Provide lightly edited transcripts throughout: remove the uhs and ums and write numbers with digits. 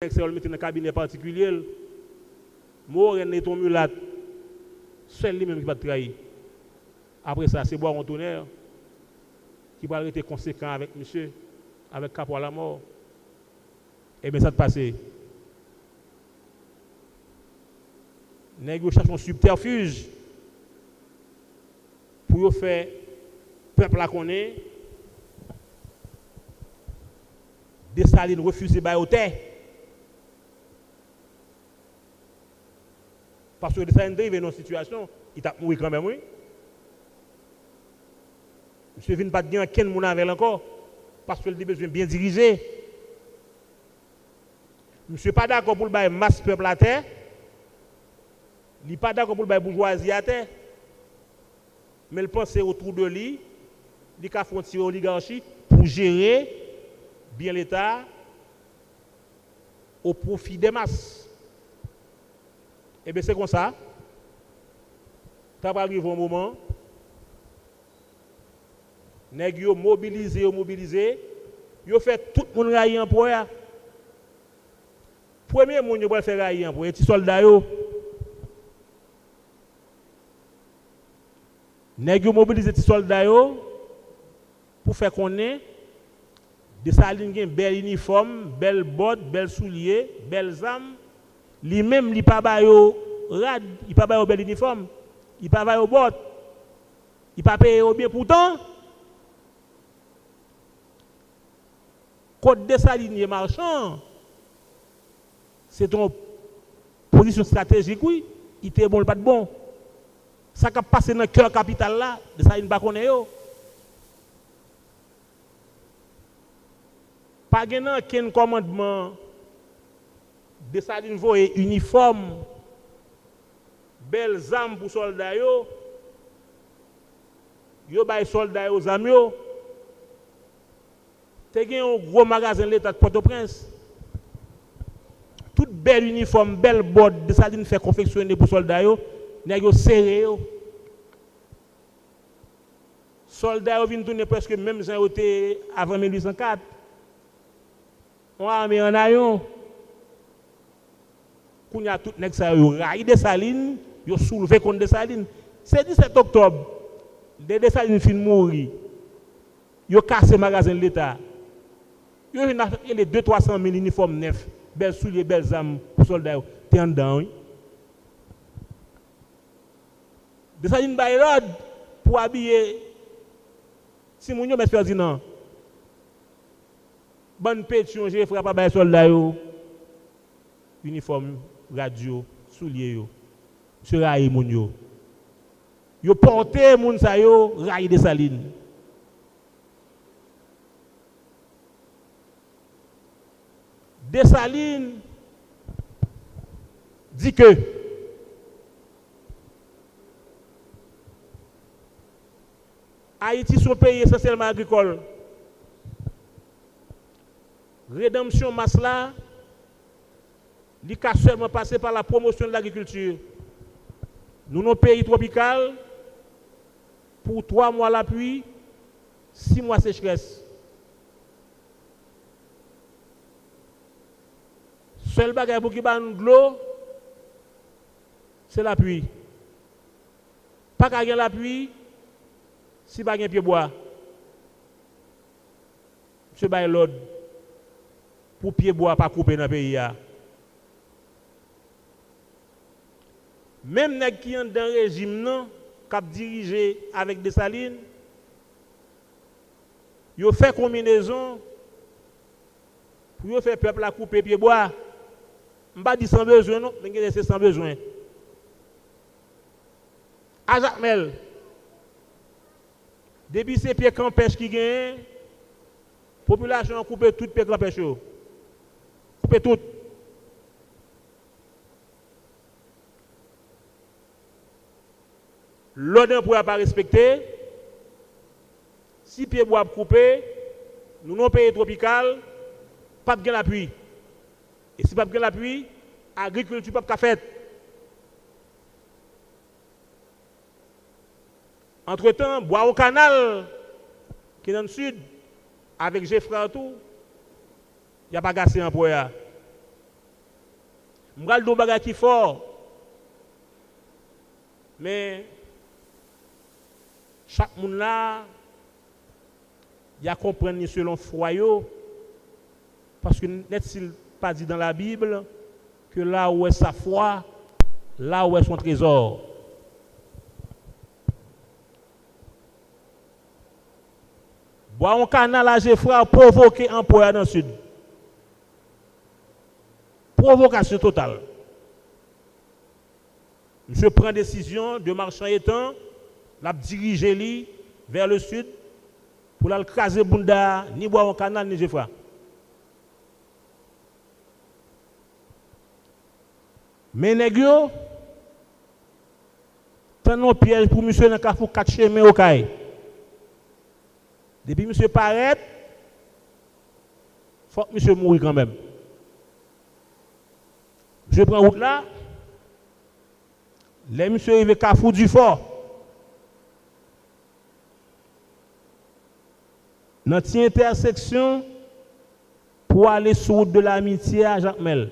c'est le mettre dans un cabinet particulier. Moren est ton mulâtre. Seul lui-même qui va te trahir. Après ça, c'est boire un tonnerre qui va être conséquent avec monsieur, avec cap à la mort. Et bien ça te passe. Nèg yo cherche un subterfuge pour faire peuple la connaît. Dessalines refuser bail au terre. Parce que Dessalines arrive dans une situation, il t'a mouru quand même, oui. Monsieur vient pas de gagner quel monde avec encore parce qu'il a besoin bien diriger. Monsieur pas d'accord pour le bail masse peuple à terre. Il n'est pas d'accord pour le bail bourgeoisie à terre. Mais il pense autour de lui, il a fait une oligarchie pour gérer bien l'État au profit des masses. Et bien c'est comme ça. Ça va arriver un moment. Nèg yo mobilisé, yo fait tout le monde railler en pour ya. Premier monde yo va faire railler en pour les soldats yo. Nèg yo mobilisé les soldats yo pour faire connaître Dessalines gen bel uniforme, belle botte, bel soulier, belles armes. Lui même li pa ba yo rad, il pa ba yo bel uniforme, il pa ba yo botte. Il pa paye bien pourtant. Côte Dessalines marchand, c'est ton position stratégique, oui. Il était bon, pas de bon. Ça qui a passé dans le cœur capital là, Dessalines pas connaît yo. Pas de commandement. Dessalines voye uniforme, belles armes pour soldats yo. Yo bay soldats yo zam yo. Te gen un gros magasin de l'État de Port-au-Prince. Tout bel uniforme, belle botte, Dessalines fait confectionner pour soldats yo, nèg yo serré yo. Soldats yo vinn tourner presque même gens été avant 1804. On a armé en ayon. Kounya tout nèg sa yo raille Dessalines, yo soulevé contre Dessalines. C'est 17 octobre. Dessalines fin mourir. Yo cassé magasin de l'État. Yo vinn les 200-300 000 uniformes neufs, belles souliers, belles armes pour soldats. T'es en dedans, oui. Dessalines bay l'ordre pour habiller si moun yo met Ferdinand. Bonne pétion, j'ai frappé par les soldats yo. Uniforme, radio, souliers yo. Se raille moun yo. Yo porté moun sa yo, raille Dessalines. Dessalines dit que Haïti est un pays essentiellement agricole. Rédemption Masla, il a seulement passé par la promotion de l'agriculture. Nous sommes un pays tropical, pour 3 mois la pluie, 6 mois sécheresse. Seul bagage pour qui ba nous de l'eau, c'est la pluie. Pas qu'à la pluie, si pas de pied bois. Monsieur bail l'ordre pour pied bois pas couper dans le pays. Même nèg qui sont dans le régime non, cap dirigé avec Dessalines, yo fait combinaison pour faire peuple à couper pied bois. M'pa dit sans besoin non, mais c'est sans besoin. A Jacmel, depuis ces pieds campèches qui gagnent, population a coupé tout pieds campèches. Coupé tout. L'ordre ne pourra pas respecter. Si pieds bois coupé, nous non pays tropical, pas de la pluie. Et si pas de la pluie, l'agriculture pas de faire. Entre-temps, bois au canal, qui est dans le sud, avec Geoffrey tout, il n'y a pas gassé en poya. m'gal do bagay qui fort. Mais chaque monde là il a comprendre selon foi parce que n'est-il pas dit dans la Bible que là où est sa foi, là où est son trésor. Bois un canal à Geoffroy provoquer un poids dans le sud. Provocation totale. Monsieur prend décision de marchand étant, l'a diriger lui vers le sud pour la craser Bunda, ni boire un canal ni Geoffroy. Mais négio, tant un piège pour monsieur dans Carrefour 4 chemins au Caille. Depuis monsieur paraît, il faut que monsieur mourir quand même. Je prends route là, les monsieur arrivent à Carrefour du Fort. Dans cette intersection, pour aller sur route de l'amitié à Jacmel.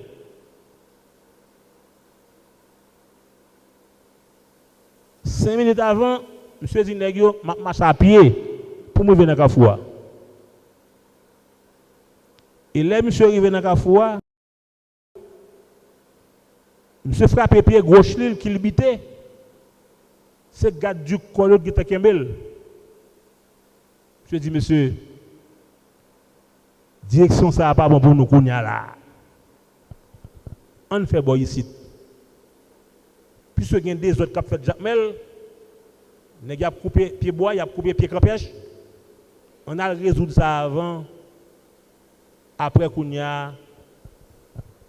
Cinq minutes avant, monsieur dit négio, m'a marche à pied pour me venir dans Carrefour. Et là, monsieur arrivé dans Carrefour, monsieur frappe pied gauche qui le bitait. C'est le gars du col qui était Kembel. Monsieur dit, monsieur, direction ça n'a pas bon pour nous qu'on y a là. On fait bon ici. Puisque il y a des autres qui ont fait Jacmel, il a coupé pied bois, il a coupé pied campèche. On a résoudre ça avant. Après qu'on y a,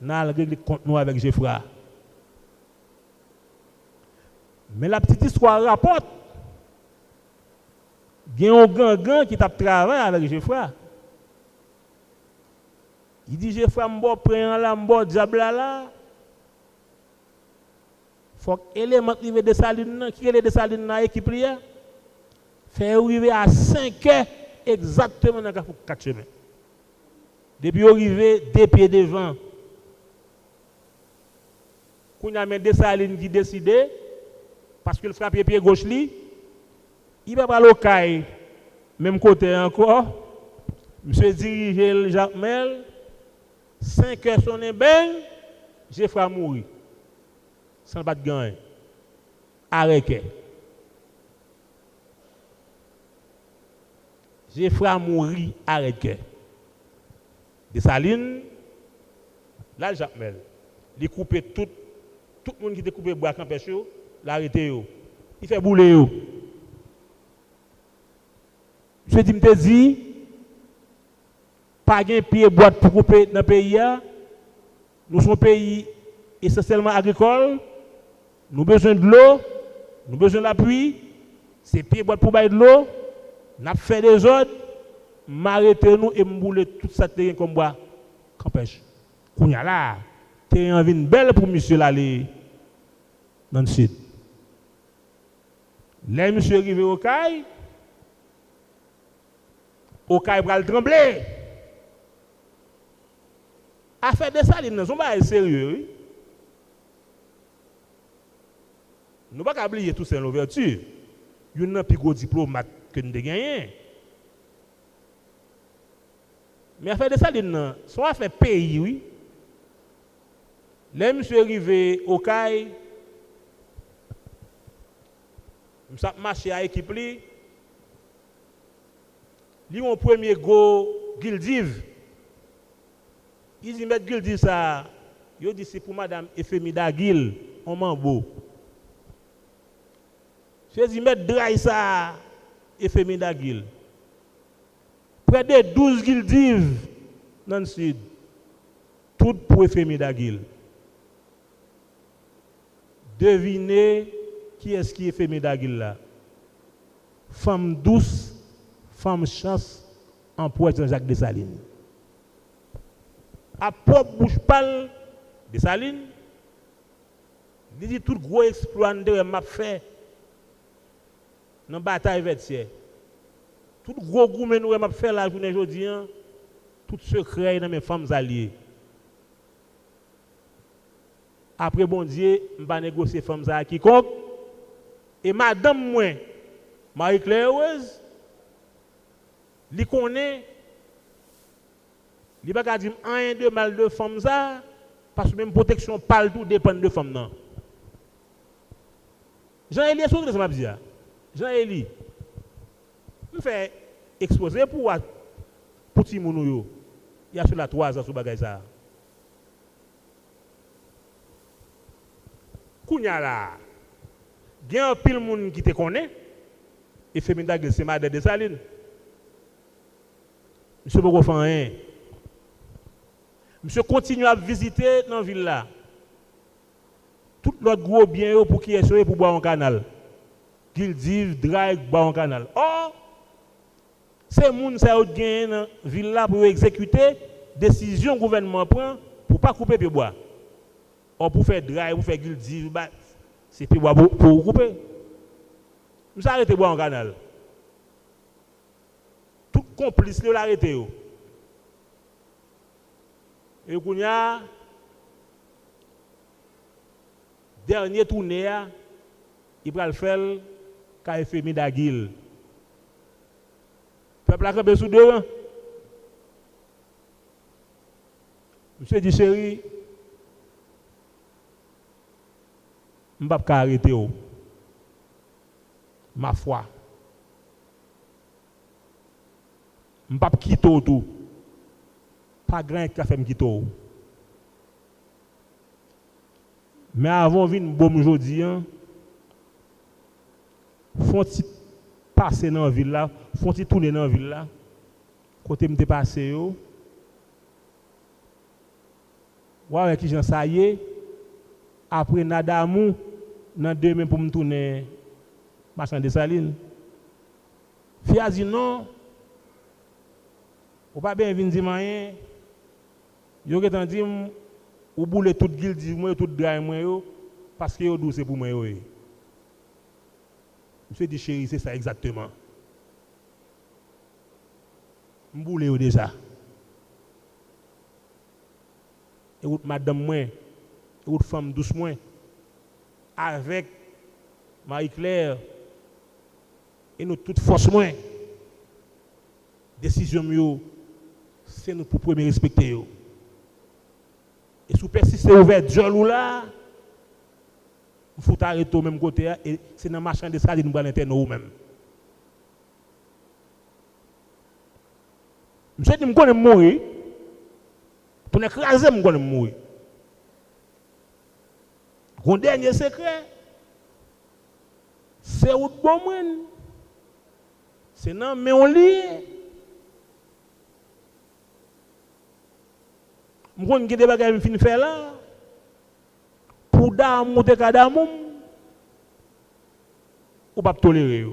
on a réglé contre nous avec Geoffroy. Mais la petite histoire rapporte. Il y a un gang qui t'a travaillé avec Geoffroy. Il dit Geoffroy, m'bo prend là, m'bo diable là. Faut que l'élément arrive de Saline, qui est de Saline dans l'équipe là, fait arriver à 5 heures exactement dans le 4 chemins. Depuis arrivé, deux pieds devant. Quand il y a des Salines qui décident, parce qu'il frappe le pied gauche, il va pas l'ocaille, même côté encore. Monsieur dirige le Jacmel, 5 heures sonné ben, j'ai fait mourir. Sans pas de gain. Arrêtez. J'ai fait mourir, arrêtez. Des Salines, là, Jacmel, il coupe tout le monde qui te coupe bois campèche, l'arrêté. Il fait bouler. Je dis, pas de pied boîte pour couper dans le pays. Nous sommes un pays essentiellement agricole. Nous avons besoin de l'eau, nous avons besoin de l'appui. C'est pied boîte pour bailler de l'eau. Nous avons fait des ordres. M'arrêtez-nous et m'bouler tout ça terrain comme bois. Campèche. Kounya là, terrain vient belle pour monsieur l'aller dans le sud. Là, monsieur arrivé au Caille va le trembler. Affaire de Salines, nous ne sommes pas sérieux. Oui? Nous ne pouvons pas oublier tout ça en l'ouverture. Il y a un plus gros diplomate que nous avons gagné. Mais affaire de Salines, c'est une affaire pays, oui. Là, monsieur arrivé au Caille, nous avons marché à l'équipe. Lui, mon premier go, Gildiv. Il dit, mettre Gildiv ça. Il dit, c'est pour madame Efemida Gil, on m'en beau. Je dis, mettre dry ça, Efemida Gil. Près de 12 Gildiv dans le sud. Tout pour Efemida Gil. Devinez qui est-ce qui est Efemida Gil là? Femme douce. Femme chance en poète Jean-Jacques Dessalines. À propre bouche pâle Dessalines, il dit tout gros exploit de m'a fait dans la bataille vertière. Tout gros gourmet nous m'a fait la journée aujourd'hui, tout secret dans mes femmes alliées. Après, bon Dieu, je vais négocier femme ça à quiconque. Et madame, moi, Marie-Claire heureuse, li connaît, li pas dire un de mal de femme ça, parce que même protection parle tout dépend de femme non. Jean-Élie, est-ce que ça m'a dit? Jean-Élie, je fais exposer pour petit moun il y a sur la 3 ans sur bagay ça. Kounya la, il y a un pile moun qui te connaît, et Femina Gil, c'est Madame de Saline. Monsieur Boko fait rien. Monsieur continue à visiter dans la ville là. Tout l'autre gros bien pour qui est sauvé pour boire un canal. Qu'il dit, drive, boire un canal. Or, c'est moun ça a gagné dans la ville là pour exécuter décision gouvernement prend pour pas couper puis bois. Or pour faire drive, pour faire guilty, c'est puis bois pour couper. Nous arrêter boire un canal. Tout complice le l'arrêter yo. Et kounya dernier tournée il va le faire quand FMI d'Aguil. Peuple a campé sous deux. Monsieur dit chéri, je ne vais pas arrêter. Ma foi. Je ne vais pas quitter tout. Pas grand qui a fait me quitter. Mais avant de venir bon aujourd'hui, font-ils passer dans la ville là, font-ils tourner dans la ville là, côté me passé yo. Ouais, qui j'en ça y est, après Nadamou, dans 2 mains pour me tourner marchand de saline. Fia dit non, ou pas bien venir dire rien. Yo qui t'en dit ou boule toute guilde moi toute draille moi yo parce que yo douce pour moi yo. Monsieur dit chéri, c'est ça exactement. M'boule yo déjà. Et ou madame moi, et ou femme douce moi avec Marie-Claire et nous toute force moi. Décision yo c'est nous pour premier respecter yo. Et si vous persistez ouvert Dieu là, il faut arrêter au même côté et c'est dans le marchand de saline nous allons nous même. Monsieur dit, je vais mourir. Pour écraser, je vais mourir. Mon dernier secret, c'est où bon monde. C'est non, mais on lit. Je vais faire des bagages que je fais là. Pour monter kadamum, ou pas tolérer.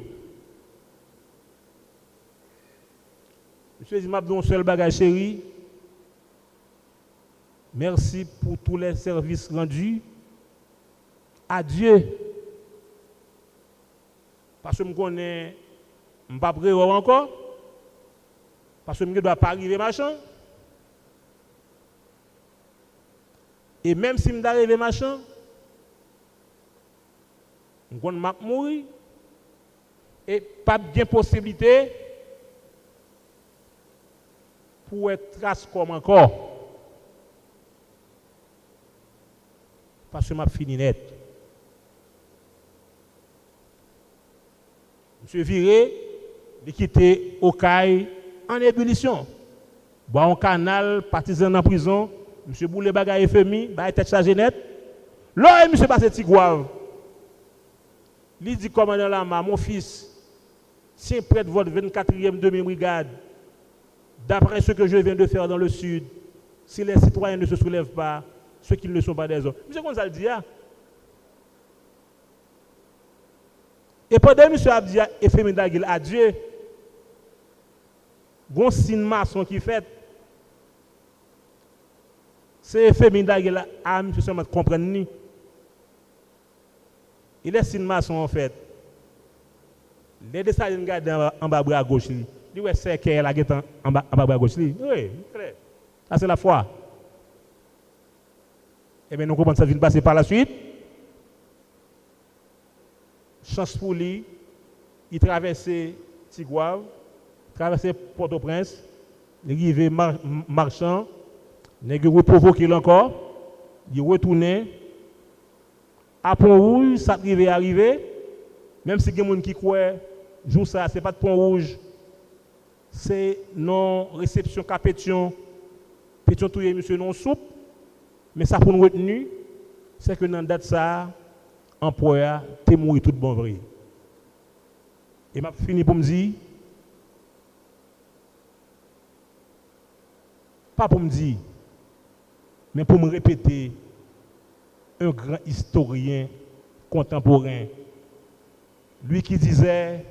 Monsieur dit, je vais seul bagage chéri. Merci pour tous les services rendus. Adieu. Parce que je connais, je ne vais pas prévoir encore. Parce que je ne dois pas arriver machin. Et même si je dois arriver machin, je vais mourir. Et pas de possibilité pour être trace comme encore. Parce que je suis fini net. Monsieur Viré, de quitter Okaï en ébullition. Bon canal, partisan en prison, monsieur Boule Bagay FMI, bah tête chargée net. Là, monsieur passe Tigouave. Il dit commandant Lama, mon fils, si près de votre 24e demi-brigade, d'après ce que je viens de faire dans le sud, si les citoyens ne se soulèvent pas, ceux qui ne sont pas des hommes. Monsieur Gonzal dit, et pendant que M. Abdia et Fémin Daguil a Dieu, bon signe maçon qui fait, c'est Fémin Daguil à M. Seulement comprendre. Il est signe maçon en fait. Les dessalines gardent en bas à gauche. Il ouais c'est qu'elle a en bas à gauche. Oui, clair. Ça c'est la foi. Eh bien, nous comprenons ça vient passer par la suite. Chance pour lui, il traversait Tigouave, traversait Port-au-Prince, il arrivait marchand, il a provoqué encore, il retournait à Pont-Rouge, ça arrivé, même si il y a des gens qui croient, jour ça, ce n'est pas de Pont-Rouge, c'est non réception capétion, pétion touye monsieur non soupe, mais ça pour nous retenir, c'est que dans la date ça, employeur t'es mort tout bon vrai. Et m'a fini pour me dire, pas pour me dire, mais pour me répéter, un grand historien contemporain, lui qui disait,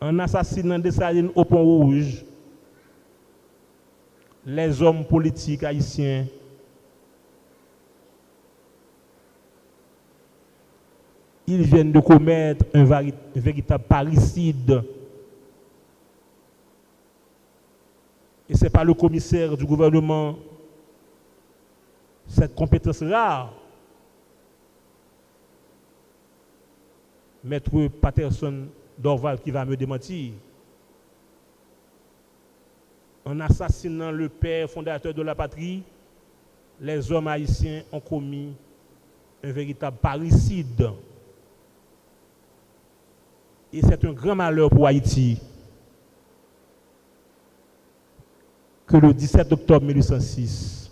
en assassinant des salines au Pont Rouge, les hommes politiques haïtiens ils viennent de commettre un véritable parricide. Et ce n'est pas le commissaire du gouvernement, cette compétence rare, Maître Patterson Dorval, qui va me démentir. En assassinant le père fondateur de la patrie, les hommes haïtiens ont commis un véritable parricide. Et c'est un grand malheur pour Haïti que le 17 octobre 1806,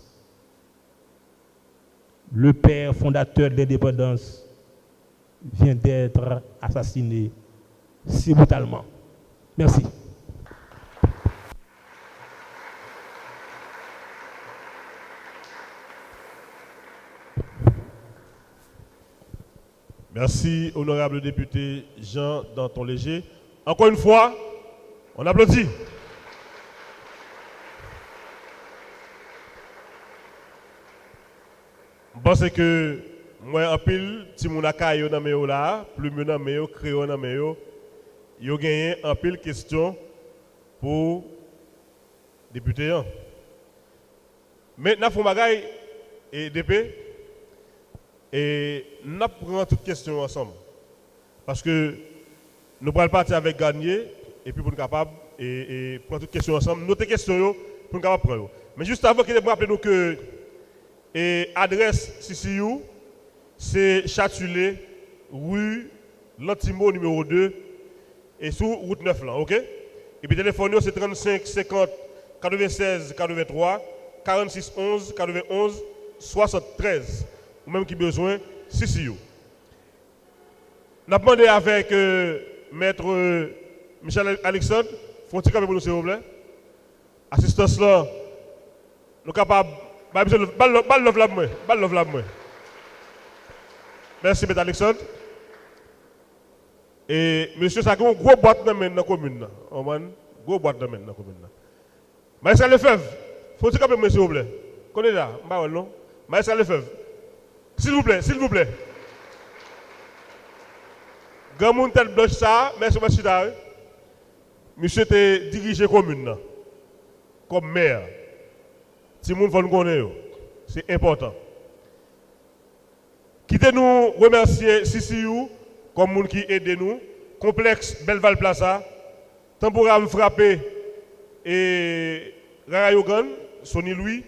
le père fondateur de l'indépendance vient d'être assassiné si brutalement. Merci. Merci, honorable député Jean Danton-Léger. Encore une fois, on applaudit. Je pense que moi, en pile, si mon akayo dans mes là, plus mieux dans mes créo dans mes yo gagné en pile question pour député. Maintenant, faut magaille et DP. Et nous prenons toutes questions ensemble. Parce que nous prenons partir avec Garnier et puis pour nous capables et prendre toutes questions ensemble. Notez questions pour nous capables prendre. Mais juste avant que nous rappelions que l'adresse CCU, c'est Châtelet, rue Lantimo numéro 2 et sous route 9 là, ok? Et puis téléphone c'est 35 50 96 83 46 11 91 73. Ou même qui besoin, CCU. Nous avons demandé avec Maître Michel Alexandre, faut-il pour nous s'il vous plaît? Assistance là, nous sommes capables. Merci Maître Alexandre. Et monsieur, ça a une grosse boîte dans la commune. Une grosse boîte dans la commune. Maître Lefebvre, faut-il pour nous s'il vous plaît? Connaissez là, non? Maître Lefebvre. S'il vous plaît, s'il vous plaît. Grand monde tel blanche ça, merci monsieur. Monsieur te dirigé la commune comme maire. Si vous voulez connaître, c'est important. Quittez-nous remercier CCU comme monde qui aide nous. Complexe Belval Plaza, Tamboura me frappé et Rayogan, Sonny Louis,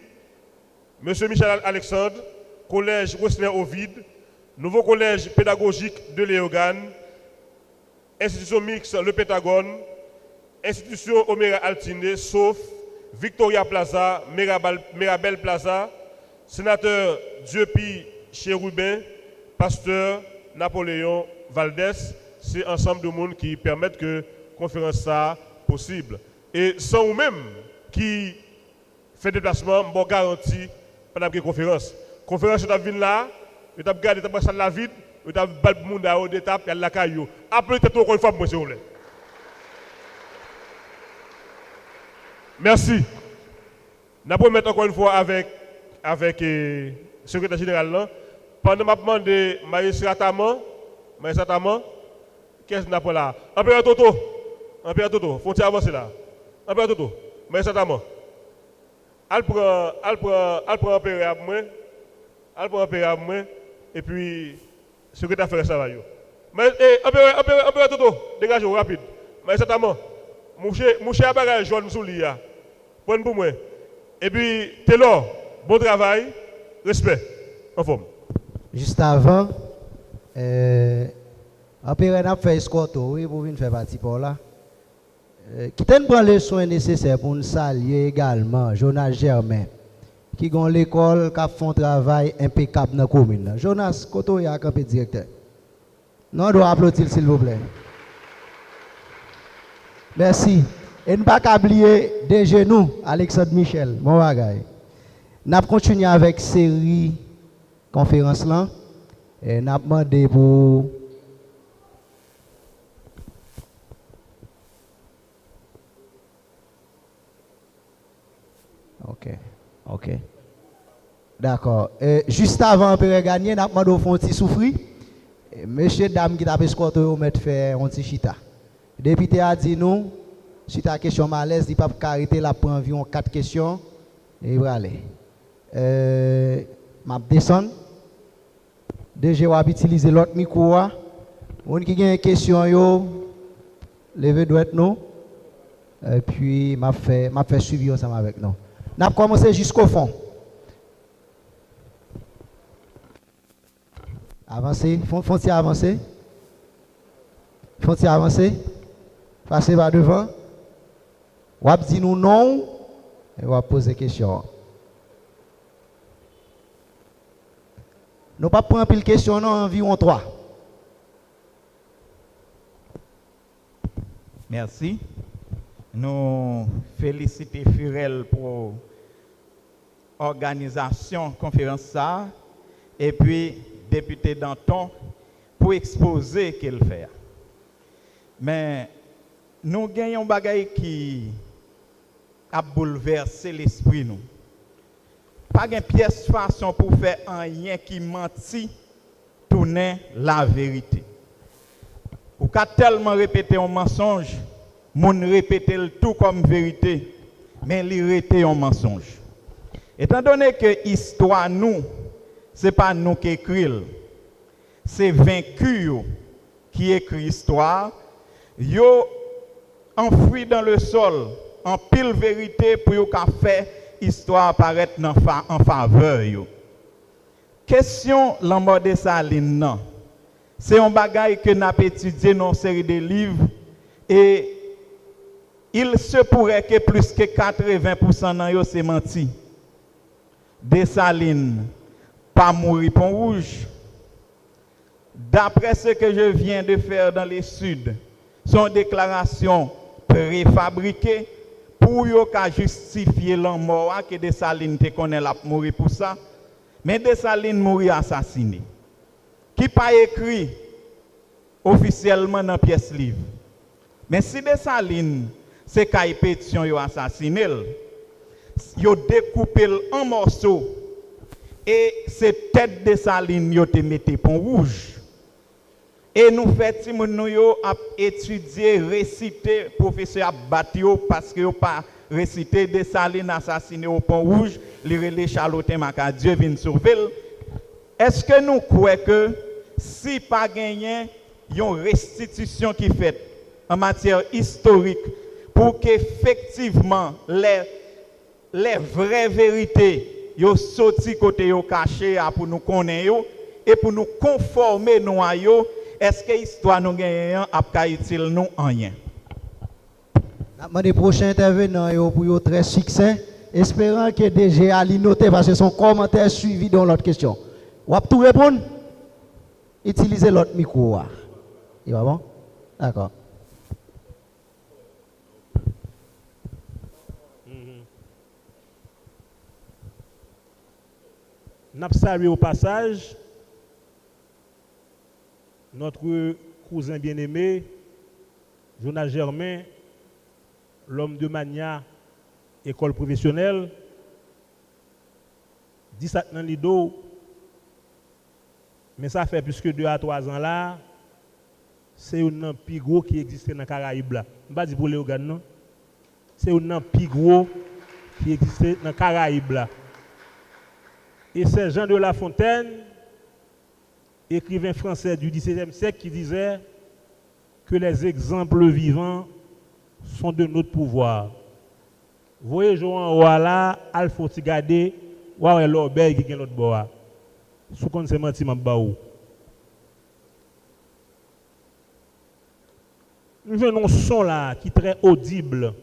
monsieur Michel Alexandre. Collège Wesley Ovid, nouveau collège pédagogique de Léogane, institution mixte Le Pentagone, institution Omega Altine, sauf Victoria Plaza, Mirabel Plaza, sénateur Diepi Chérubin, pasteur Napoléon Valdès, c'est ensemble de monde qui permettent que la conférence soit possible. Et sans vous-même qui fait déplacement, je garantis pendant la conférence. Conférence de ville là, vous avez gardé la ville, vous avez battu le monde à haut d'étape, il y a la caillou. Appelez-vous encore une fois, monsieur. Merci. Nous allons mettre encore une fois avec le secrétaire général là. Pendant que je demande Maïs Rataman, qu'est-ce que nous avons là? Empire Toto, faut-il avancer là? Empire Toto, Mais certainement, elle prend un père à moi, et puis, secrétaire fait ça va yo. Mais, un peu, Toto, dégagez rapide. Mais certainement, mon cher bagage jaune sous l'IA, prenez pour moi. Et puis, Taylor, bon travail, respect, en forme. Juste avant, après on a fait escorte, oui, pour venir faire partie pour là. Qui prend les soins nécessaires pour nous saluer également Jonas Germain, qui a l'école, qui a fait un travail impeccable dans la commune. Jonas, Koto, il y a un directeur. Non, on doit applaudir s'il vous plaît. Merci. Et ne pas oublier des genoux, Alexandre Michel, mon bagage. Nous allons continuer avec série conférence là. Et nous avons demandé pour. Ok. D'accord. Juste avant de gagner, nous avons demandé au fond de souffrir. Monsieur, dame qui t'a escorté au mettre faire un petit chita. Le député a dit nous, si tu as question malaise, il ne peut pas arrêter la pour environ 4 questions. Et voilà. Je descends. DG va utiliser l'autre micro. On qui a une question, levez doit être nous. Et puis, m'a fait suivi ensemble avec nous. Nous avons commencé jusqu'au fond. Avancez, font-ils avancer? Font-ils avancer? Passez par devant. Ou dit nous non, et on va poser question. Nous ne pas prendre pile question, non, environ 3. Merci. Nous félicitons Furel pour l'organisation de la conférence ça, et puis député Danton pour exposer qu'il fait. Mais nous gagnons un bagage qui a bouleversé l'esprit nous. Pas de pièce façon pour faire un rien qui mentit tourner la vérité. Ou qu'a tellement répété un mensonge, mon répéter le tout comme vérité, mais il répète un mensonge. Étant donné que l'histoire nous, c'est pas nous qui écrivons, c'est vaincu qui écrit l'histoire. Yo enfoui dans le sol, en pile vérité pour yo faire histoire apparaître en faveur yo. Question la mort de Saline non. C'est un bagage que n'a étudié dans une série de livres et il se pourrait que plus que 80% nan yo c'est menti. Dessalines pas mourir pont rouge. D'après ce que je viens de faire dans les Sud, son déclaration préfabriquée pour yo ka justifier la mort que Dessalines te connaît la mourir pour ça. Mais Dessalines mourir assassiné. Qui pas écrit officiellement dans pièce livre. Mais si Dessalines c'est kay pétion yo assassiné, yo découpé en morceaux et c'est tête Dessalines yo te mette pont rouge. Et nous faisons nous a étudier, réciter, professeur a battu parce que yo pas réciter Dessalines assassiné au pont rouge, les Charlotin Macadieu vient sauver. Est-ce que nous croyons que si pas gagné une restitution qui fait en matière historique pour qu'effectivement les vraies vérités yo sorti côté yo caché pour nous connaître et pour nous conformer nous à yo, est-ce que l'histoire nous gagne a utile nous en rien? Les prochains intervenants pour très succès, espérant que DG Ali noté parce que son commentaire suivi dans l'autre question. Ou à tout répondre? Utilisez l'autre micro. Il va bon? D'accord. N'a salué au passage notre cousin bien-aimé, Jonas Germain, l'homme de Mania, école professionnelle, 17 ans lido, mais ça fait plus que 2 à 3 ans là, c'est un plus gros qui existe dans les Caraïbes là. Je ne vais pas dire pour les organes, non. c'est un plus gros qui existait dans les Caraïbes. Là. Et c'est Jean de La Fontaine, écrivain français du XVIIe siècle, qui disait que les exemples vivants sont de notre pouvoir. Vous voyez, Joan là, il faut regarder, ou l'auberge qui est l'autre bord. Sous qu'on se menti, je vais nous avons un son là qui est très audible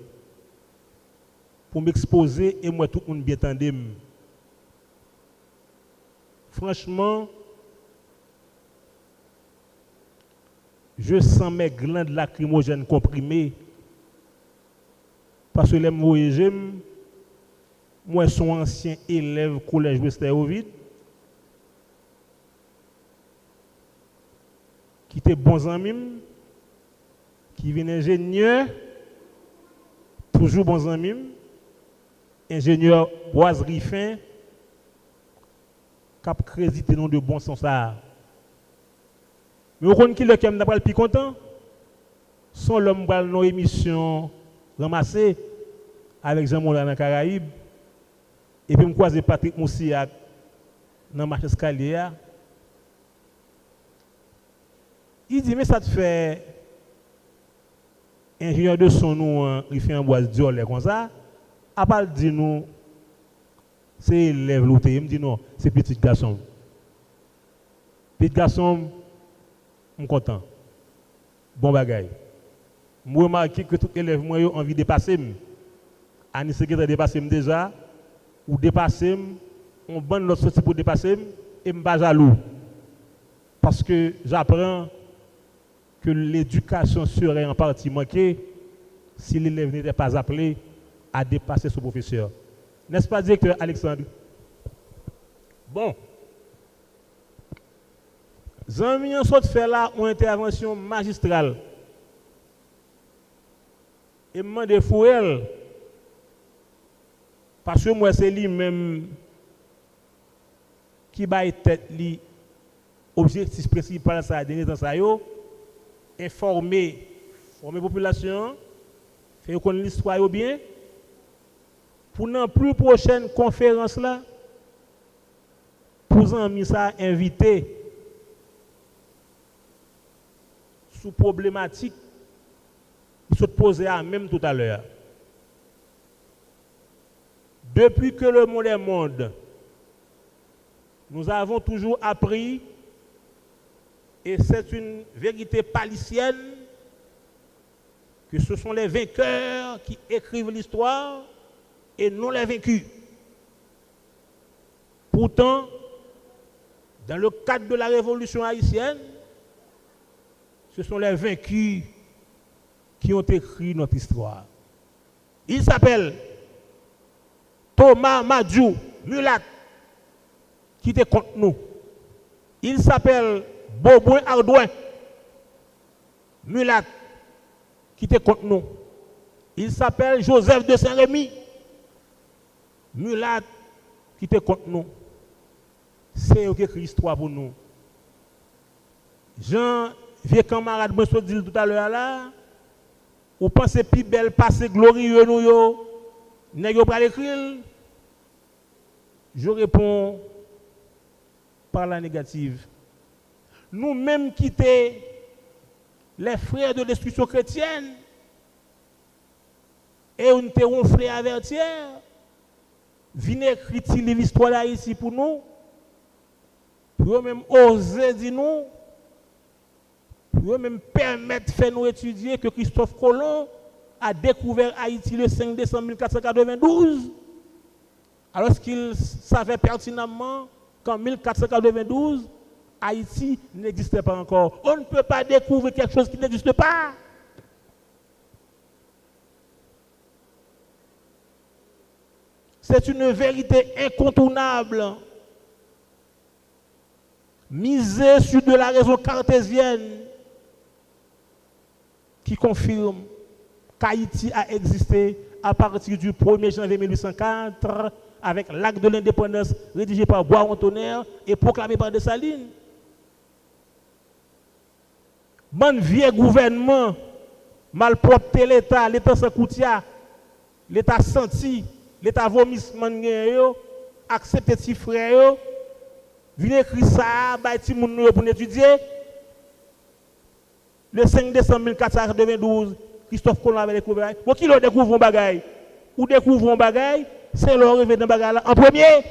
pour m'exposer et moi tout le monde bien entendre. Franchement, je sens mes glandes lacrymogènes comprimées parce que les voyages, moi suis ancien élève collège Wester Ovid qui était bons amis, qui vient ingénieur, toujours bons amis, ingénieur boiserie fin, qui a crédité nom de bon sens ça. Mais vous connaissez qui le n'a pas le plus content? Son l'homme dans nos émissions ramassées avec Jean-Moulin dans les Caraïbes. Et puis je croise Patrick Moussiak dans le marché escalier. Il dit, mais ça te fait ingénieur de son nous, il fait un bois de comme ça. À part dire nous, c'est élève l'autre. Il me dit non, c'est petit garçon. Petit garçon, je suis content. Bon bagaille. Je remarque que tout élève moi a envie de dépasser. Ani secrétaire dépasser déjà, ou dépasser, on bonne l'autre sortie pour dépasser, et je ne suis pas jaloux. Parce que j'apprends que l'éducation serait en partie manquée si l'élève n'était pas appelé à dépasser son professeur. N'est-ce pas, directeur Alexandre? Bon. Zami en sorte fait là une intervention magistrale. Et me demande Fouel, parce que moi c'est lui-même qui va tête li objectif principal ça dernier temps ça yo informer la population, faire connaître l'histoire bien, pour la plus prochaine conférence là, pour amis ça inviter sous problématique qui se posait à même tout à l'heure. Depuis que le monde est monde, nous avons toujours appris, et c'est une vérité palicienne, que ce sont les vainqueurs qui écrivent l'histoire et non les vaincus. Pourtant, dans le cadre de la révolution haïtienne, ce sont les vaincus qui ont écrit notre histoire. Il s'appelle Thomas Madjou Mulat, qui était contre nous. Il s'appelle Bobouin Ardouin Mulat, qui était contre nous. Il s'appelle Joseph de Saint-Rémy Mulat, qui était contre nous. C'est eux qui écrit l'histoire pour nous. Jean, vieux camarade, moi je dit tout à l'heure là, ou pensez plus belle passé glorieux nous yo, n'est-ce pas l'écrire? Je réponds par la négative. Nous-mêmes quitter les frères de l'instruction chrétienne et on était ronflé à vertière, venez écrire l'histoire là ici pour nous, pour même oser dire nous, pour même permettre de faire nous étudier que Christophe Colomb a découvert Haïti le 5 décembre 1492, alors qu'il savait pertinemment qu'en 1492, Haïti n'existait pas encore. On ne peut pas découvrir quelque chose qui n'existe pas. C'est une vérité incontournable. Miser sur de la raison cartésienne qui confirme qu'Haïti a existé à partir du 1er janvier 1804 avec l'acte de l'indépendance rédigé par Bois-Antonnerre et proclamé par Dessalines. Bon vieux gouvernement, malpropre l'État, l'État sans coutia, l'État senti, l'État vomissement yo, accepter petit frère yo, venir écrire ça, ba ti moun yo pour étudier. Le 5 décembre 1492, Christophe Colomb avait découvert. Pour qui le découvre un bagay? Ou découvre un bagay, c'est le rêve d'un bagay là en premier.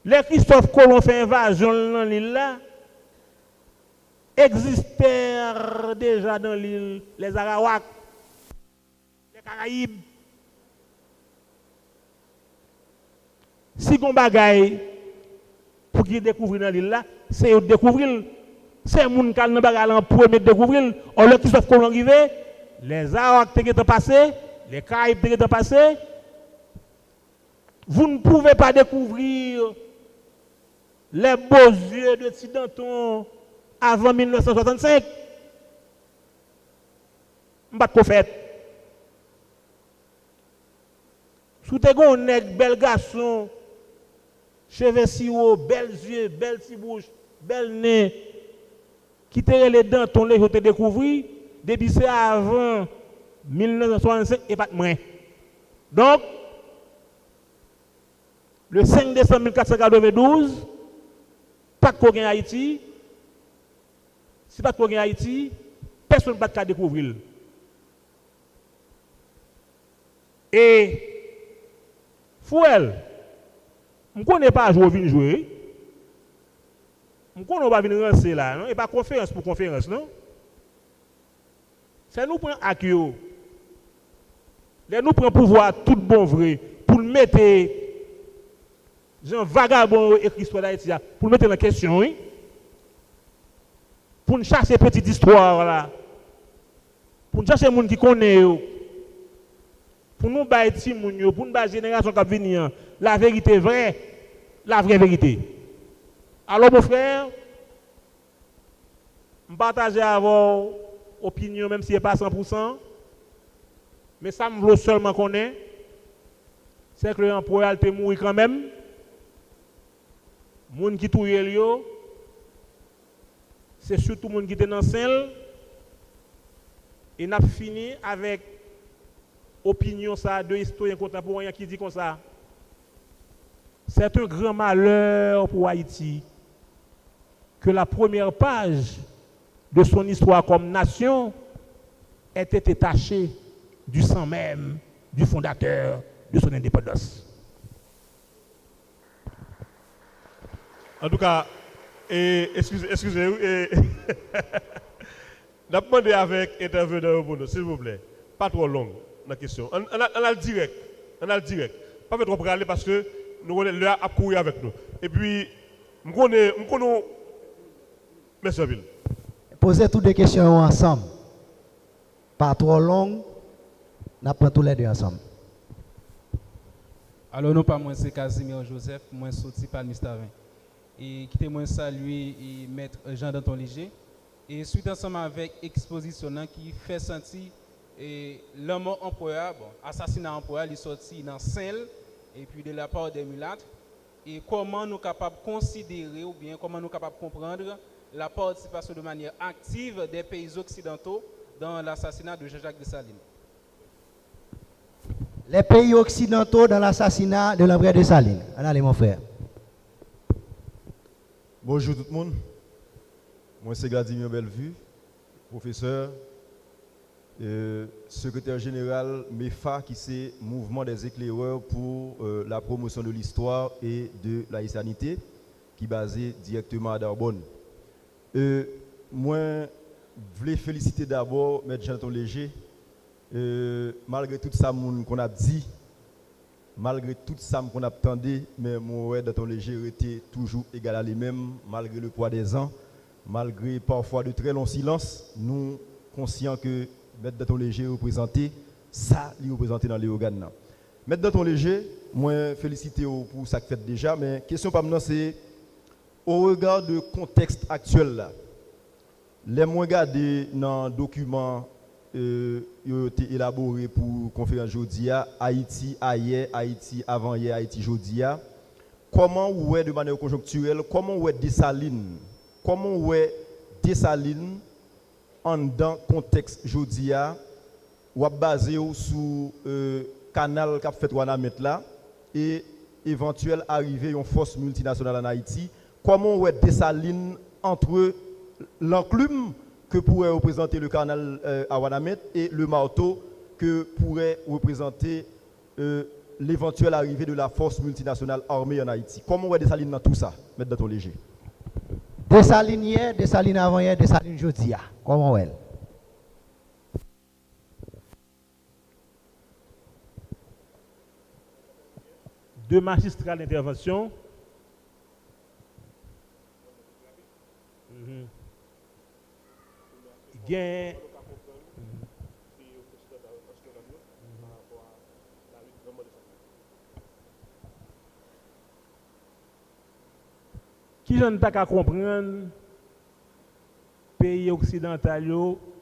Le Christophe Colomb fait invasion dans l'île là. Existait déjà dans l'île les Arawaks, les Caraïbes. Si on bagaille pour qu'ils découvrent dans l'île là, c'est eux découvrir. C'est les gens qui ont bagaille en premier découvrir. On le Christophe Colomb arrivé, les Arawaks étaient passés, les Caraïbes étaient passés. Vous ne pouvez pas découvrir les beaux yeux de Tidanton avant 1965. Je ne sais pas quoi faire. Sous tes gars, bel garçon, cheveux si haut, belles yeux, belle si bouche, belle nez, qui te les dents, ton lait, je te découvrir, depuis c'est avant 1965 et pas de moins. Donc, le 5 décembre 1492, pas de quoi en Haïti. Si pas de quoi en Haïti, personne ne peut pas découvrir. Et, Fouel, je ne connais pas jouer, venir jouer. Je ne connais pas venir lancer là, non? Et pas conférence pour conférence, non? C'est nous prendre à qui? Nous prenons pouvoir tout bon vrai pour le mettre Jean vagabond et l'histoire d'Haïti pour le mettre en question, oui? Pour nous chercher petite histoire là. Pour nous chercher les gens qui connaissent. Pour nous bâtir pour nous bâtir génération qui venir la vérité vraie, la vraie vérité. Alors mon frère, je partage avec opinion même si ce n'est pas 100%, mais ça me veut seulement connaître, c'est que l'empereur est mort quand même. Les gens qui touillent, c'est surtout les gens qui étaient dans le ciel. Et nous avons fini avec opinion ça de historiens contemporains qui dit comme ça. C'est un grand malheur pour Haïti que la première page de son histoire comme nation ait été tachée du sang même du fondateur de son indépendance. En tout cas, excusez-moi, je demandé avec intervenant, s'il vous plaît, pas trop long la question. On a le direct, Pas fait trop parler parce que nous avons à courir avec nous. Et puis, nous connaissons, Monsieur Ville. Posez toutes les questions ensemble. Pas trop long, nous prenons tous les deux ensemble. Alors, non pas moi, c'est Casimir Joseph, moi, sorti par Mistavin. Et quittez-moi saluer et maître Jean Danton Léger. Et suite ensemble avec exposition qui fait sentir l'homme employeur, assassinat employeur, il est sorti dans Saint et puis de la part des mulâtres. Et comment nous sommes capables de considérer ou bien comment nous sommes capables de comprendre la participation de manière active des pays occidentaux dans l'assassinat de Jean-Jacques Dessalines. Les pays occidentaux dans l'assassinat de l'André Dessalines. Allez mon frère. Bonjour tout le monde. Moi c'est Vladimir Bellevue, professeur, secrétaire général MEFA qui c'est Mouvement des éclaireurs pour la promotion de l'histoire et de la laïcanité qui est basé directement à Narbonne. Moi je voulais féliciter d'abord M. Jean Danton Léger malgré tout ça qu'on a dit, malgré tout ça qu'on a attendu, mais mon Danton Léger était toujours égal à lui-même malgré le poids des ans. Malgré parfois de très longs silences, nous conscients que M. Danton Léger représentait ça, il représentait dans les organes. M. Danton Léger, moi félicité pour ça que fait déjà, mais question pas maintenant c'est au regard du contexte actuel là. Les moins regardés dans le document été élaboré pour la conférence Jodia, Haïti hier, Haïti avant hier, Haïti Jodia. Comment vous de manière conjoncturelle, comment vous Dessalines? Comment est Dessalines en dans contexte jodia ou basé sur canal qu'a fait Wanamet là et éventuelle arrivée d'une force multinationale en Haïti, comment on Dessalines entre l'enclume que pourrait représenter le canal à Wanamet et le marteau que pourrait représenter l'éventuelle arrivée de la force multinationale armée en Haïti. Comment on Dessalines dans tout ça, mettre dans ton léger? Dessalines hier, Dessalines avant hier, Dessalines jeudi. Comment elle? Deux magistrats d'intervention. Gain. Qui j'en ai qu'à comprendre pays occidental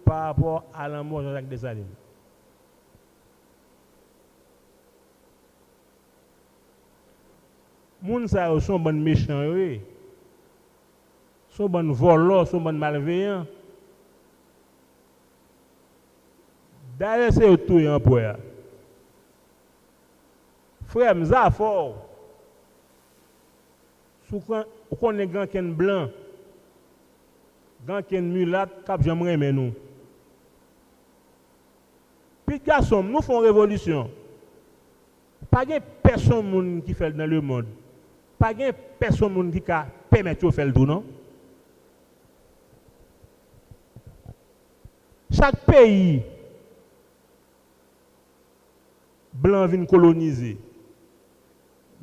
par rapport à la mort de Jean-Jacques Dessalines. Moun sa yo sont bon méchants yo. Sont bon voleurs, sont bon malveillants. D'ailleurs c'est tout en pour ya. Frère m'za fort. Sou qu'on est grand ken blanc. Grand ken mulâtre cap j'aimerais mais nous. Puis garçon, nous font révolution. Pas de personne qui fait dans le monde. Pas de personne qui permet de faire tout, non? Chaque pays blanc vient coloniser.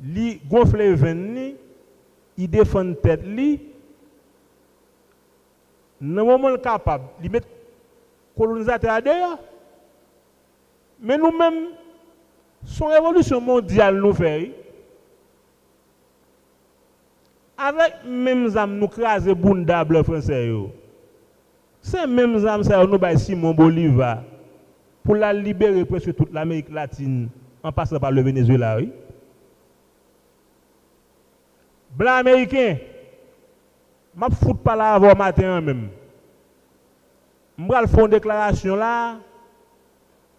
Li gonfle ven il défend tête li. Dans moment capable, li mettre colonisateur à dehors. Mais nous-mêmes son révolution mondiale nous fait. Avec même zam nous craser bunda blanc français yo. C'est même zam ça nous bay Simon Bolivar pour la libérer presque toute l'Amérique latine en passant par le Venezuela. Oui. Blanc américain m'a fout pas là avant matin même. M'bral font déclaration là.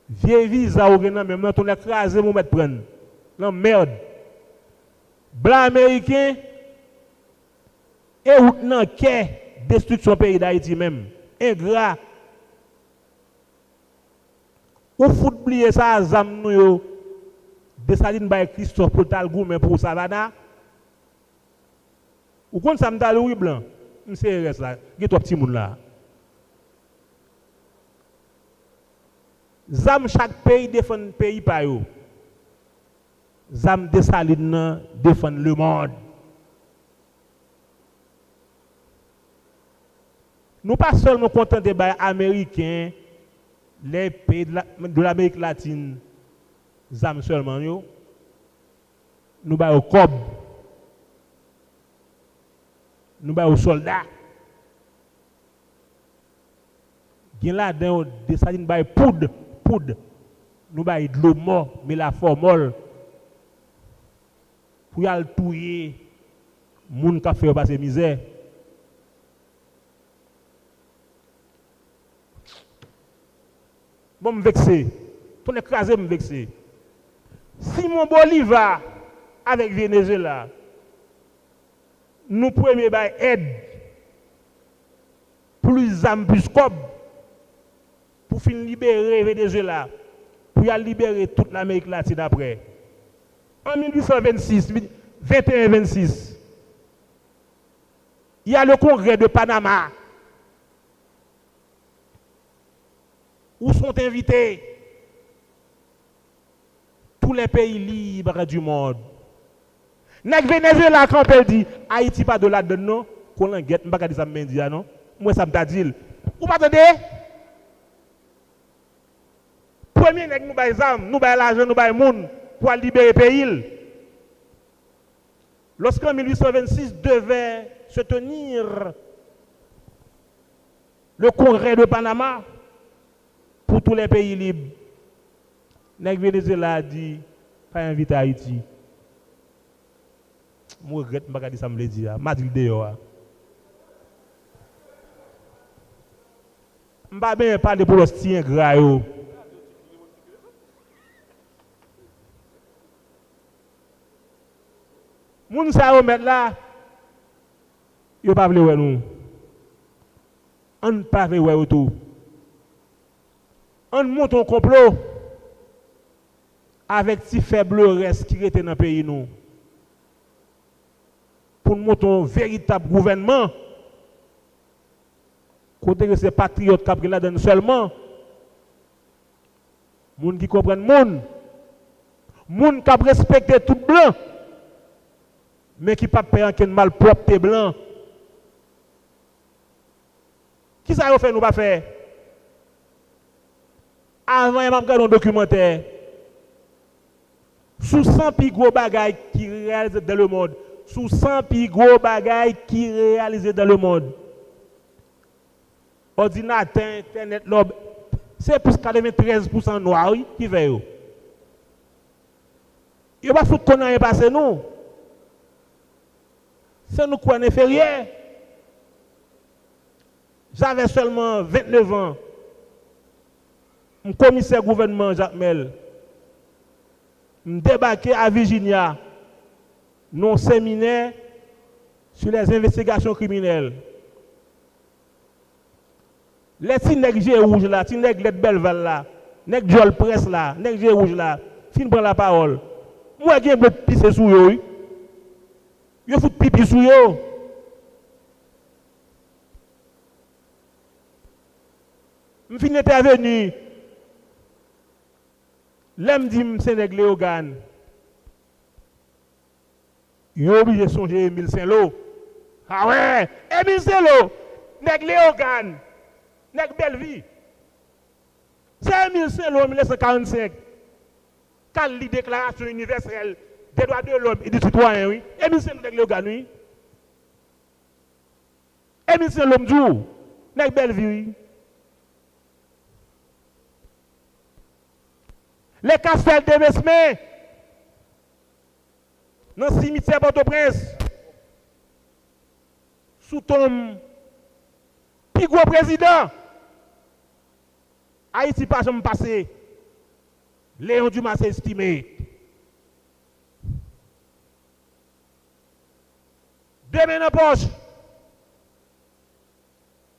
Vieille visa ou gen même on écrasé mon mettre prendre. Non merde. Blanc américain et ou nan ke destruction pays d'Haïti même. Ingrat. Ou fout oublier ça zam nou yo. Dessalines bay Christophe pour tal gourmet pour Savana. Ou kon ça m'ta Louis Blanc. M'sé reste là. Gè toi petit moun là. Zam chaque pays défend pays par yo. Zam Dessalines défend le monde. Nous pas seulement contents des pays américains, les pays de l'Amérique latine, zam seulement yo. Nous ba au cob. Nous ba aux soldats. Gen là dans Dessalines ba poudre. Nous baillons de l'eau mort, mais la formole pour y aller touiller moun ka fait passer misère. Bon me vexé, ton écrasé me vexé. Simon Bolivar avec Venezuela, nous premier bail aide plus âme plus cob pour finir libérer Venezuela, pour y libérer toute l'Amérique latine après. En 1826, 21-26, il y a le congrès de Panama où sont invités tous les pays libres du monde. Nek Venezuela quand elle dit Haïti pas de là-dedans non, qu'on en guette, m'pa ka di ça m'mendi non. Moi ça m'ta dit. Ou pas attendez? Premier nèg nous bay zam, nous bay l'argent, nous bay moun pour libérer pays. Lorsqu'en 1826 devait se tenir le congrès de Panama pour tous les pays libres, nèg Venezuela a dit pas inviter Haïti. Moi regrette m'pa dire ça me le dire, m'a dit dehors. M'pa bien parler pour l'hostien gras yo. Moun sa yo mettre là, yo pas vle wè nous. On pas vle wè tout. On monte un complot avec si faible reste qui était dans le pays nous. Pour monter un véritable gouvernement. Côté que c'est patriotes qui ont là seulement. Moun qui comprennent moun. Moun qui respectent tout blanc. Mais qui pas payer un mal propre blanc. Qui ça a fait nous pas faire? Avant, il m'a regardé un documentaire. Sous 100 plus gros bagailles qui réalisent dans le monde. Sous 100 plus gros bagailles qui réalisent dans le monde. Ordinateur, Internet, l'homme, c'est plus 93% noir qui fait. Il ne va pas foutre qu'on a passé nous. C'est nous quoi inférieur. J'avais seulement 29 ans. Mon commissaire gouvernement Jacques Mel. Je débarqué à Virginia. Dans séminaire sur les investigations criminelles. Les petits nègres rouges là, les nègres Belval là, les nègres Jol Presse là, les nègres rouges là, fin prend la parole. Moi qui ai pissé sur eux, je fous pipi sur eux. Je finis intervenir. L'aime dit c'est nègre Léogane. Ils ont obligé de songer Émile Saint-Lô. Ah ouais, Émile Saint-Lô, nègre Léogane. Nèg Belleville. C'est Émile Saint-Lô 1945. Quand la déclaration universelle des droits de l'homme et du citoyen, oui. Émile Saint-Lô nèg Léogane, oui. Émile Saint-Lô m'dou, nèg Belleville, oui. Les castels de Mesme, dans le cimetière Port-au-Prince, sous tombe, plus gros président, Haïti pas jamais passé, Léon Dumas s'est estimé. Demain dans poche,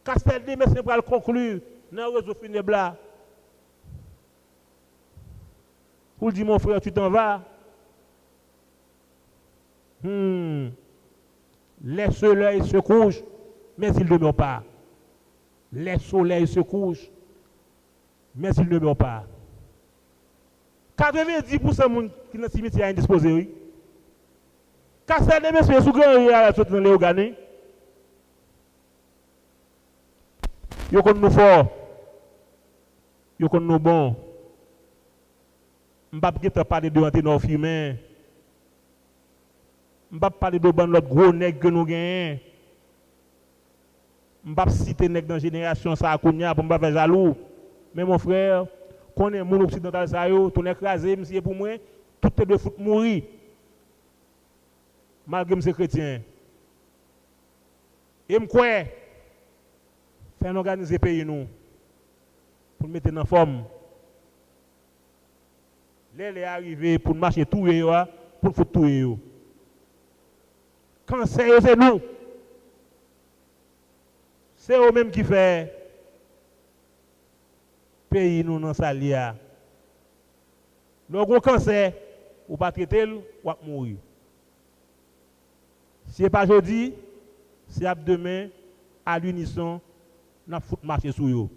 Castel de Mesme pour le conclure dans le réseau funèbre là. Pour dire mon frère, tu t'en vas. Les soleils se couchent, mais ils ne meurent pas. Les soleils se couchent, mais ils ne meurent pas. 90% des gens qui sont dans le cimetière indisposés, oui. Castel de Mesme, sous grand rire à la sortie dans les organes. Ils connaissent nous fort. Ils connaissent nous bons. Je ne vais pas parler de l'anténor fumain. Je ne vais pas parler de l'autre gros nègre que nous gagnons. Je ne vais pas citer les nègres dans la génération ça pour ne pas faire jaloux. Mais mon frère, quand on est mon occidental, ça y est, tout est écrasé, monsieur pour moi, tout est de foot mourir. Malgré que je suis chrétien. Et je crois, faire organiser le pays nous, pour mettre en forme. Les est arrivé pour marcher tout pour foutre tout. Quand c'est nous. C'est eux-mêmes qui fait pays nous dans sa lia. Le gros cancer, ou pas traiter, ou va mourir. Si ce n'est pas aujourd'hui, c'est demain, à l'unisson, nous allons foutre marcher sur eux.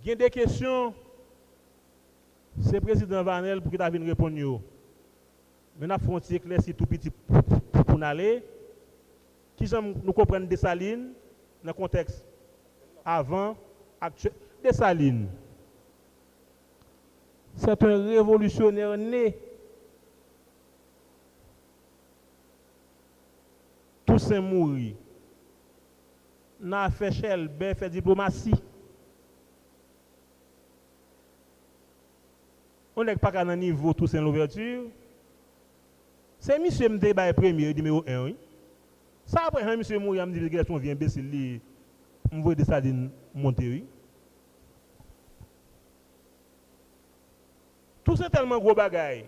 Il y a des questions, c'est le président Vanel pour qu'il vienne répondre. Mais nous avons fait éclairci tout petit pour nous aller. Qui nous comprennent Dessalines dans le contexte avant, actuel. Dessalines, c'est un révolutionnaire né. Toussaint mourit. N'a fait Chelbert, fait diplomatie. On n'est pas qu'à un niveau Toussaint l'ouverture, C'est monsieur me débat premier numéro 1 oui. Ça après un monsieur mourir me dit que vient imbécile li m'voyer des sardines monter oui. Tout c'est tellement gros bagaille.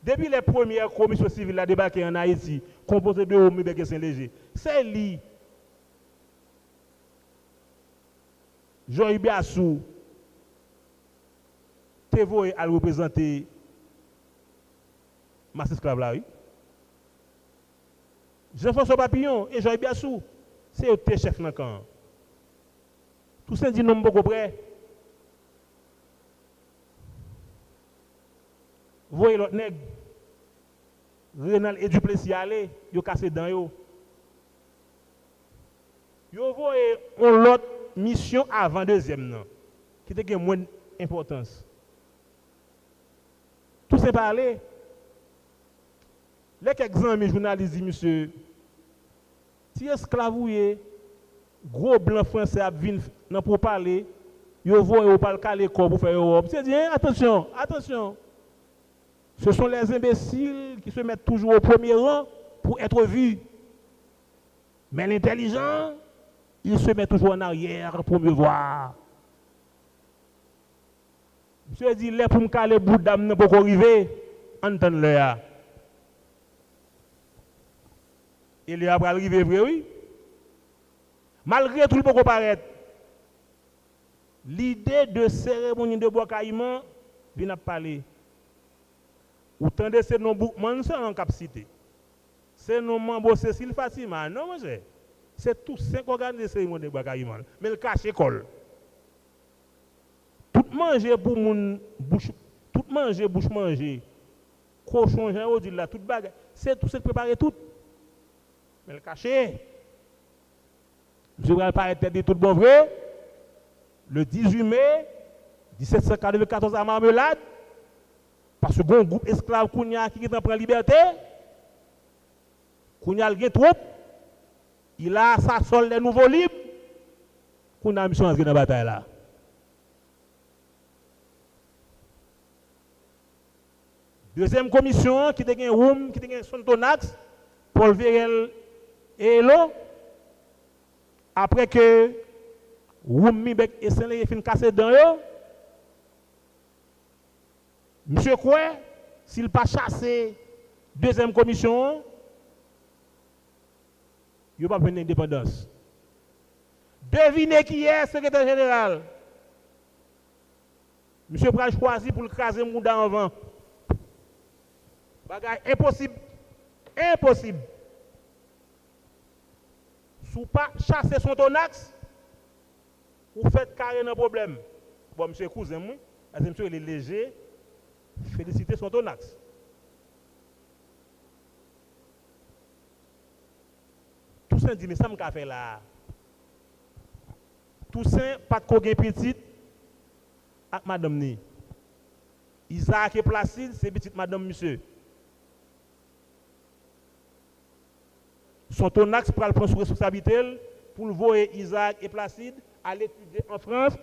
Depuis les premières commissions civiles à débarquer en Haïti, composées de hommes et Saint-Léger, c'est lui. Jean Biassou, te voye à représenter masse esclave là, oui. Jean-François Papillon et Jean Biassou, c'est eux tes chefs dans le camp. Tout ça dit non beaucoup près. Voyez l'autre nègre, Renal et Duplessis aller, yo cassé dans yo. Yo voyez l'autre mission avant deuxième non, qui était moins d'importance. Tout c'est parler. Les quelques amis journalistes disent monsieur, si esclavouillé, gros blanc français a vinn pour parler, yo voyez ou pas le caler corps pour faire Europe. C'est dit attention, attention. Ce sont les imbéciles qui se mettent toujours au premier rang pour être vus. Mais l'intelligent, il se met toujours en arrière pour mieux voir. Monsieur dit, là pour me caler bout d'âme, ne peut pas arriver. Entendez-le. Il est après arriver, vrai, oui. Malgré tout, il peut paraître. L'idée de cérémonie de bois caïman vient à parler. Ou tendez c'est nos boukman en capacité. C'est nos membres Cécile Fatima. Non, monsieur. C'est tous 5 organes de cérémonie de bois caïman. Mais le cache école. Tout manger pour mon bouche, tout manger, bouche manger. Cochon, j'en dis là, tout bagarre. C'est tout, c'est préparé tout. Mais le caché. Je vais paraître dit tout bon vrai. Le 18 mai 1794 à Marmelade, parce que un groupe esclave Kounia qui prend la liberté, Kounia a troupe, il a sa sol des nouveaux libres, Kounia a mission entrer dans la bataille là. Deuxième commission qui était un room, qui était un Sontonax, Paul Vérel et Elo, après que Roum Mibek et Saint-Léger fin cassé dans eux, monsieur quoi, s'il pas chassé deuxième commission, il va pas venir indépendance. Devinez qui est secrétaire général. Monsieur Pral choisi pour le craser Mouda en vent. Bagay impossible. Impossible. Si pas chasser son tonax, vous faites carré dans problème. Bon, monsieur cousin, moi, monsieur il est léger, félicitez son tonax. Toussaint dit, mais ça m'a fait là. Toussaint, pas de coquin petit, avec madame ni. Isaac et Placide, c'est petite madame monsieur. Son tonax pour prendre sous responsabilité pour le voir Isaac et Placide à l'étudier en France